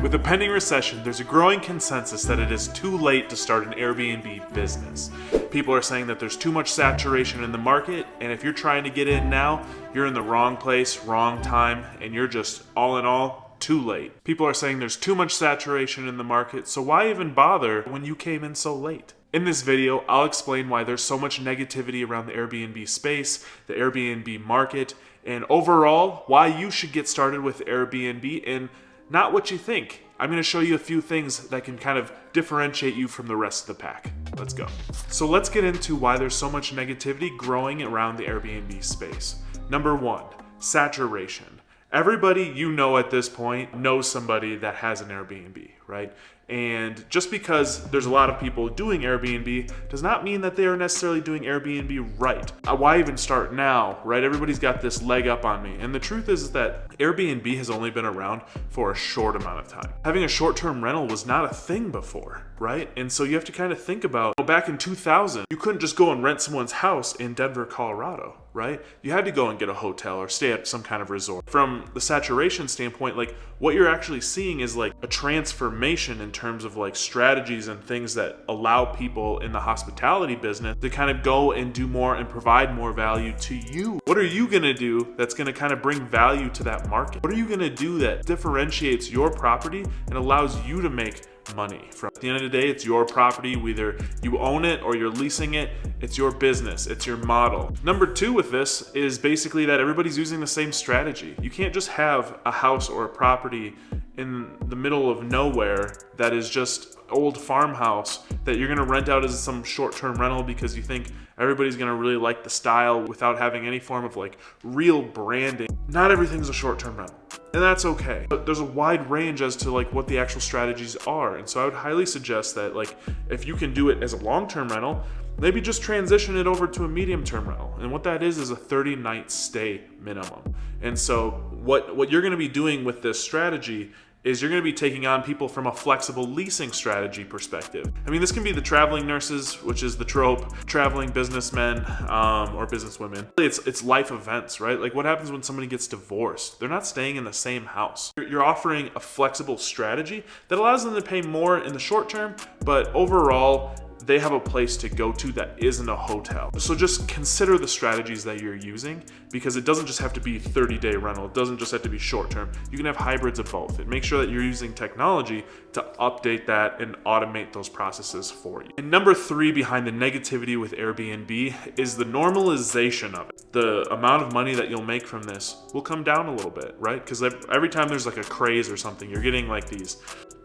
With the pending recession, there's a growing consensus that it is too late to start an Airbnb business. People are saying that there's too much saturation in the market, and if you're trying to get in now, you're in the wrong place, wrong time, and you're just, all in all, too late. People are saying there's too much saturation in the market, so why even bother when you came in so late? In this video, I'll explain why there's so much negativity around the Airbnb space, the Airbnb market, and overall, why you should get started with Airbnb and not what you think. I'm going to show you a few things that can kind of differentiate you from the rest of the pack. Let's go. So let's get into why there's so much negativity growing around the Airbnb space. Number one, saturation. Everybody you know at this point knows somebody that has an Airbnb, right? And just because there's a lot of people doing Airbnb does not mean that they are necessarily doing Airbnb right. Why even start now, right? Everybody's got this leg up on me. And the truth is that Airbnb has only been around for a short amount of time. Having a short-term rental was not a thing before, right? And so you have to kind of think about, back in 2000, you couldn't just go and rent someone's house in Denver, Colorado, right? You had to go and get a hotel or stay at some kind of resort. From the saturation standpoint, like what you're actually seeing is like a transformation in terms of like strategies and things that allow people in the hospitality business to kind of go and do more and provide more value to you. What are you gonna do that's gonna kind of bring value to that market? What are you gonna do that differentiates your property and allows you to make money from? At the end of the day, it's your property. Whether you own it or you're leasing it, it's your business, it's your model. Number two with this is basically that everybody's using the same strategy. You can't just have a house or a property in the middle of nowhere that is just old farmhouse that you're gonna rent out as some short-term rental because you think everybody's gonna really like the style without having any form of like real branding. Not everything's a short-term rental, and that's okay. But there's a wide range as to like what the actual strategies are. And so I would highly suggest that like if you can do it as a long-term rental, maybe just transition it over to a medium-term rental. And what that is a 30-night stay minimum. And so what you're gonna be doing with this strategy is you're going to be taking on people from a flexible leasing strategy perspective. I mean, this can be the traveling nurses, which is the trope, traveling businessmen or businesswomen. It's life events, right? Like what happens when somebody gets divorced? They're not staying in the same house. You're offering a flexible strategy that allows them to pay more in the short term, but overall, they have a place to go to that isn't a hotel. So just consider the strategies that you're using because it doesn't just have to be 30-day rental. It doesn't just have to be short-term. You can have hybrids of both and make sure that you're using technology to update that and automate those processes for you. And number three behind the negativity with Airbnb is the normalization of it. The amount of money that you'll make from this will come down a little bit, right? Because every time there's like a craze or something, you're getting like these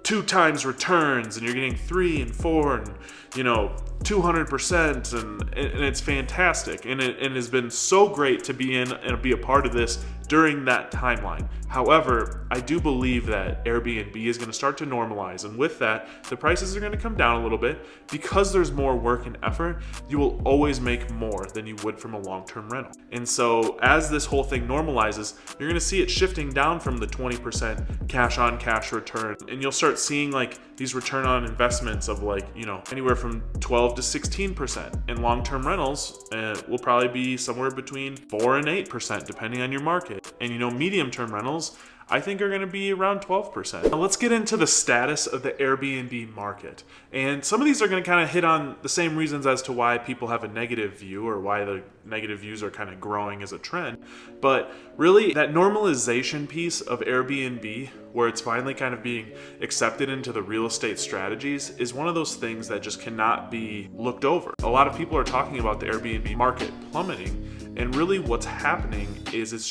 2 times returns and you're getting 3 and 4 and 200% and it's fantastic and it has been so great to be in and be a part of this during that timeline. However, I do believe that Airbnb is going to start to normalize, and with that, the prices are going to come down a little bit. Because there's more work and effort, you will always make more than you would from a long-term rental. And so as this whole thing normalizes, you're going to see it shifting down from the 20% cash on cash return, and you'll start seeing like these return on investments of like, anywhere from 12 to 16%. And long-term rentals will probably be somewhere between 4 and 8% depending on your market. And medium-term rentals I think are going to be around 12%. Now let's get into the status of the Airbnb market. And some of these are going to kind of hit on the same reasons as to why people have a negative view or why the negative views are kind of growing as a trend. But really that normalization piece of Airbnb, where it's finally kind of being accepted into the real estate strategies, is one of those things that just cannot be looked over. A lot of people are talking about the Airbnb market plummeting. And really what's happening is it's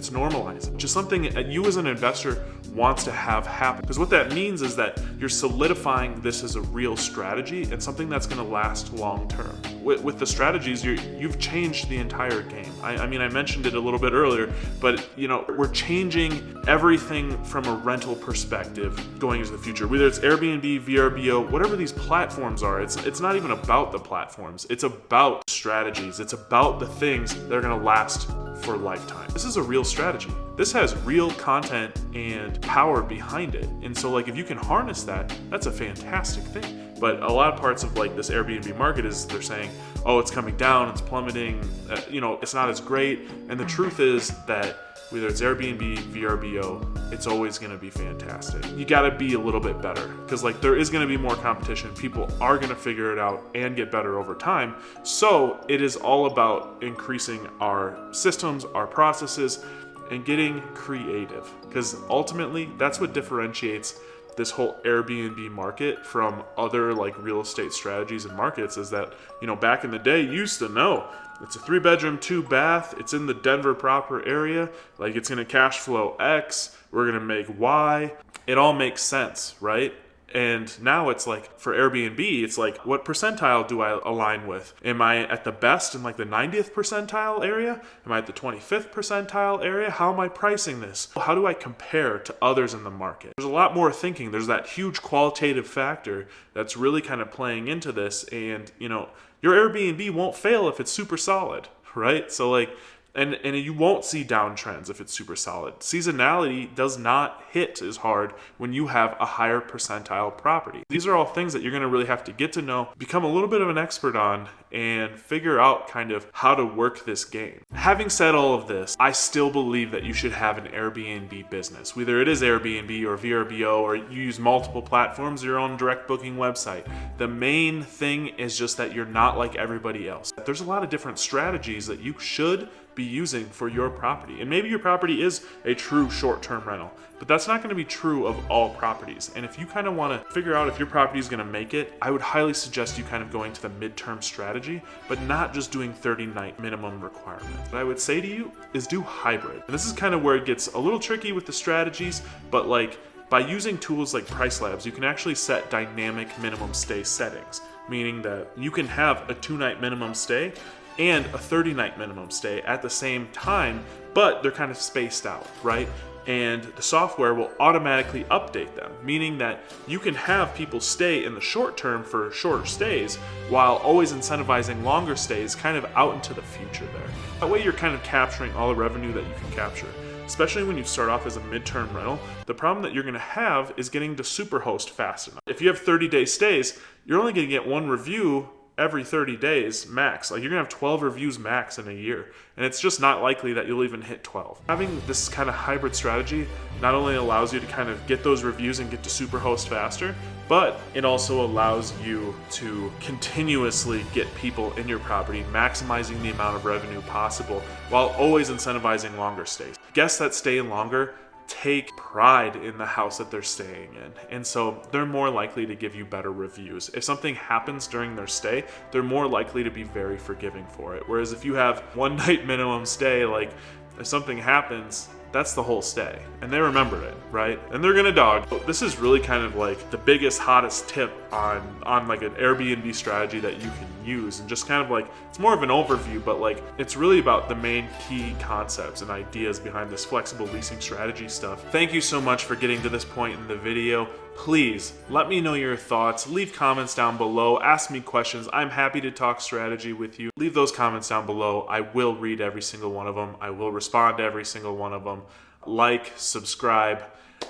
normalizing, which is something that you as an investor wants to have happen. Because what that means is that you're solidifying this as a real strategy and something that's going to last long term. With the strategies, you've changed the entire game. I mean, I mentioned it a little bit earlier, but we're changing everything from a rental perspective going into the future. Whether it's Airbnb, VRBO, whatever these platforms are, it's not even about the platforms. It's about strategies. It's about the things that are going to last for a lifetime. This is a real strategy. This has real content and power behind it. And so like if you can harness that, that's a fantastic thing. But a lot of parts of like this Airbnb market is they're saying, oh, it's coming down, it's plummeting, it's not as great. And the truth is that whether it's Airbnb, VRBO, it's always going to be fantastic. You got to be a little bit better because like there is going to be more competition. People are going to figure it out and get better over time. So it is all about increasing our systems, our processes, and getting creative, because ultimately that's what differentiates this whole Airbnb market from other like real estate strategies and markets. Is that, you know, back in the day you used to know it's a 3-bedroom, 2-bath, it's in the Denver proper area, like it's going to cash flow X, we're going to make Y. It all makes sense, right? And now it's like for Airbnb, it's like, what percentile do I align with? Am I at the best in like the 90th percentile area? Am I at the 25th percentile area? How am I pricing this? How do I compare to others in the market? There's a lot more thinking. There's that huge qualitative factor that's really kind of playing into this. And, you know, your Airbnb won't fail if it's super solid, right? So like, and you won't see downtrends if it's super solid. Seasonality does not hit as hard when you have a higher percentile property. These are all things that you're going to really have to get to know, become a little bit of an expert on, and figure out kind of how to work this game. Having said all of this, I still believe that you should have an Airbnb business. Whether it is Airbnb or VRBO, or you use multiple platforms, your own direct booking website. The main thing is just that you're not like everybody else. There's a lot of different strategies that you should be using for your property. And maybe your property is a true short-term rental, but that's not going to be true of all properties. And if you kind of want to figure out if your property is going to make it, I would highly suggest you kind of going to the midterm strategy, but not just doing 30-night minimum requirement. What I would say to you is do hybrid. And this is kind of where it gets a little tricky with the strategies, but like by using tools like Price Labs, you can actually set dynamic minimum stay settings, meaning that you can have a 2-night minimum stay and a 30-night minimum stay at the same time, but they're kind of spaced out, right? And the software will automatically update them, meaning that you can have people stay in the short term for shorter stays while always incentivizing longer stays kind of out into the future there. That way you're kind of capturing all the revenue that you can capture. Especially when you start off as a midterm rental, the problem that you're going to have is getting to Superhost fast enough. If you have 30-day stays, you're only going to get one review every 30 days max. Like you're gonna have 12 reviews max in a year, and it's just not likely that you'll even hit 12. Having this kind of hybrid strategy not only allows you to kind of get those reviews and get to Superhost faster, but it also allows you to continuously get people in your property, maximizing the amount of revenue possible while always incentivizing longer stays. Guests that stay longer take pride in the house that they're staying in, and so they're more likely to give you better reviews. If something happens during their stay, they're more likely to be very forgiving for it. Whereas if you have 1-night minimum stay, like if something happens, that's the whole stay, and they remembered it, right? And they're gonna dog. This is really kind of like the biggest, hottest tip on like an Airbnb strategy that you can use, and just kind of like, it's more of an overview, but like it's really about the main key concepts and ideas behind this flexible leasing strategy stuff. Thank you so much for getting to this point in the video. Please let me know your thoughts, leave comments down below, ask me questions. I'm happy to talk strategy with you. Leave those comments down below. I will read every single one of them. I will respond to every single one of them. Like, subscribe,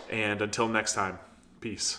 and until next time, peace.